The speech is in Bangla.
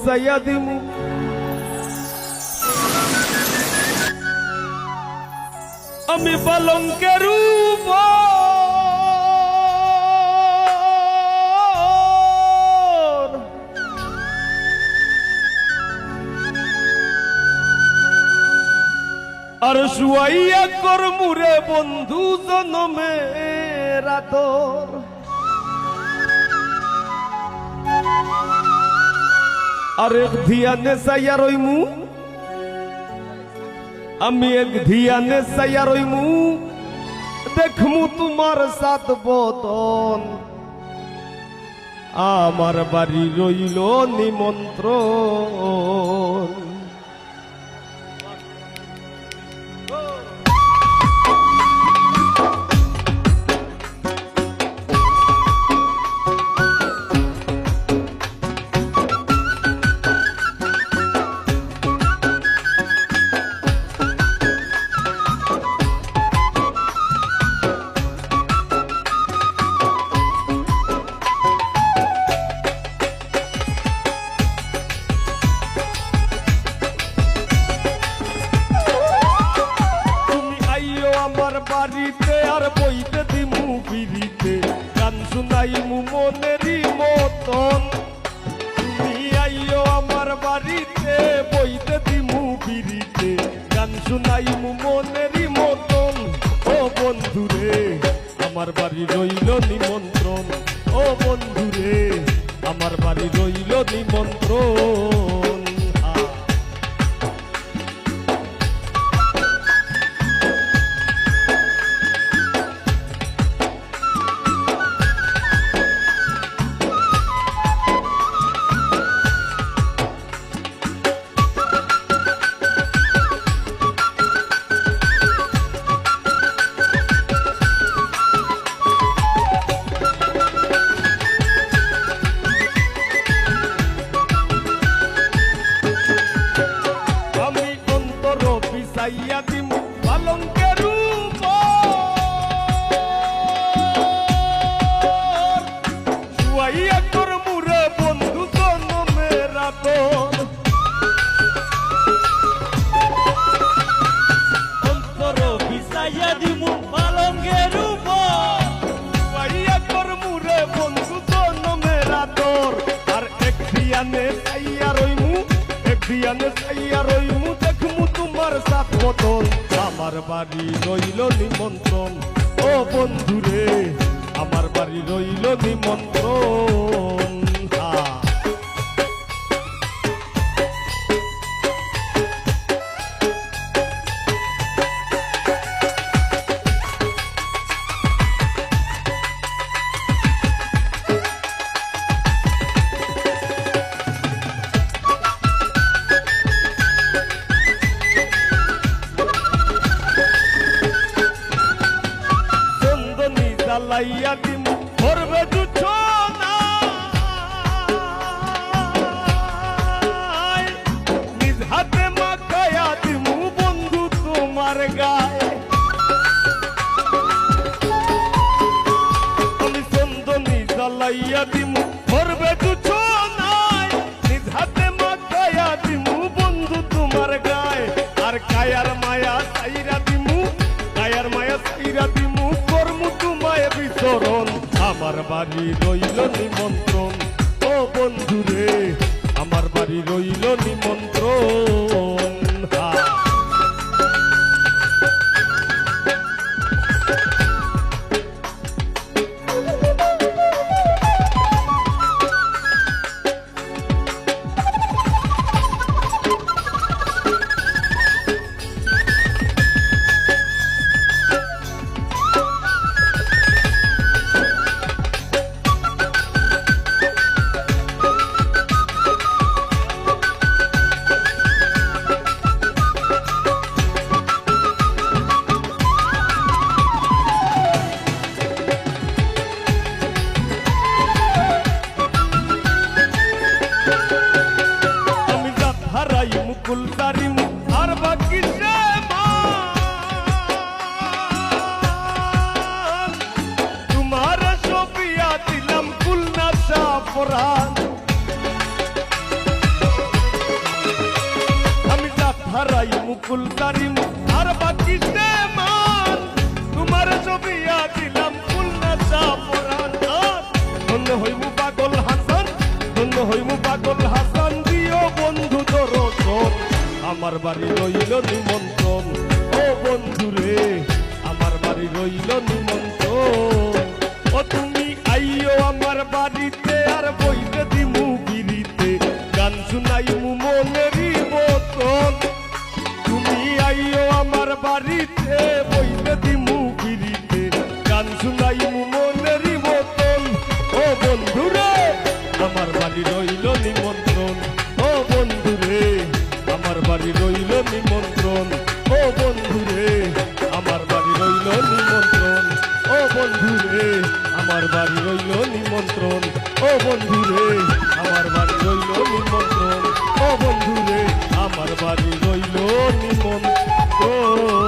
বিছাইয়া দিমু আমি পালঙ্কের উপর আর শুয়াইয়া করমুরে বন্ধু জনমের আদর আর এক ধিয়ানে চাইয়া রইমু আমি এক ধিয়ানে চাইয়া রইমু দেখমু তোমার সাত বদন আমার বাড়ি রইল নিমন্ত্রণ বাড়িতে আর বইতে দিমু বিড়িতে গান শুনাইমু মনেরই মতন তুমি আইও আমার বাড়িতে বইতে দিমু বিড়িতে গান শুনাইমু মনেরই মতন ও বন্ধুরে আমার বাড়ি রইল নিমন্ত্রণ ও বন্ধুরে আমার বাড়ি রইল নিমন্ত্রণ বিছাইয়া দিমু পালঙ্কের উপর শুয়াইয়া করমুরে বন্ধু জনমের আদর অন্তর বিছাইয়া দিমু পালঙ্কের উপর শুয়াইয়া করমুরে বন্ধু জনমের আদর আর এক ধিয়ানে চাইয়া রইমু এক ধিয়ানে চাইয়া রইমু দেখমু তোমার সাত বদন আমার বাড়ি রইল নিমন্ত্রণ ও বন্ধুরে আমার বাড়ি রইল নিমন্ত্রণ লাইয়া দিমু করবে জুছনা নিজ হাতে মাখায়া দিমু বন্ধু তোমার গায়ে আমি চন্দনী জ্বালাইয়া দিমু করবে জুছনা নিজ হাতে মাখায়া দিমু বন্ধু তোমার গায়ে আর কায়ার মায়া চাইরা দিমু কায়ার মায়া চাইরা দিমু করমু তোমায় বিচরণ আমার বাড়ি রইল নিমন্ত্রণ ও বন্ধুরে আমার বাড়ি রইল নিমন্ত্রণ হারাই মুকুল তারিম আর বাকি সে মান তোমার ছবিয়া দিলাম ফুল না চা পরান ধন্য হইমু পাগল হাসান ধন্য হইমু পাগল হাসান দিও বন্ধু দরশন আমার বাড়ি রইল নিমন্ত্রণ ও বন্ধু রে আমার বাড়ি রইল নিমন্ত্রণ ও তুমি আইও আমার বাড়িতে আর বইতে দিমু বিড়িতে গান শুনাইমু মনেরই মতন তুমি আইও আমার বাড়িতে বইতে দিমু বিড়িতে গান শুনাইমু মনেরই মতন ও বন্ধু রে আমার বাড়ি রইল নিমন্ত্রণ ও বন্ধু রে আমার বাড়ি রইল নিমন্ত্রণ ও বন্ধু রে আমার বাড়ি রইল নিমন্ত্রণ ও বন্ধু রে আমার বাড়ি রইল নিমন্ত্রণ ও বন্ধু রে আমার বাড়ি রইল নিমন্ত্রণ ও বন্ধু রে আমার বাড়ি রইল নিমন্ত্রণ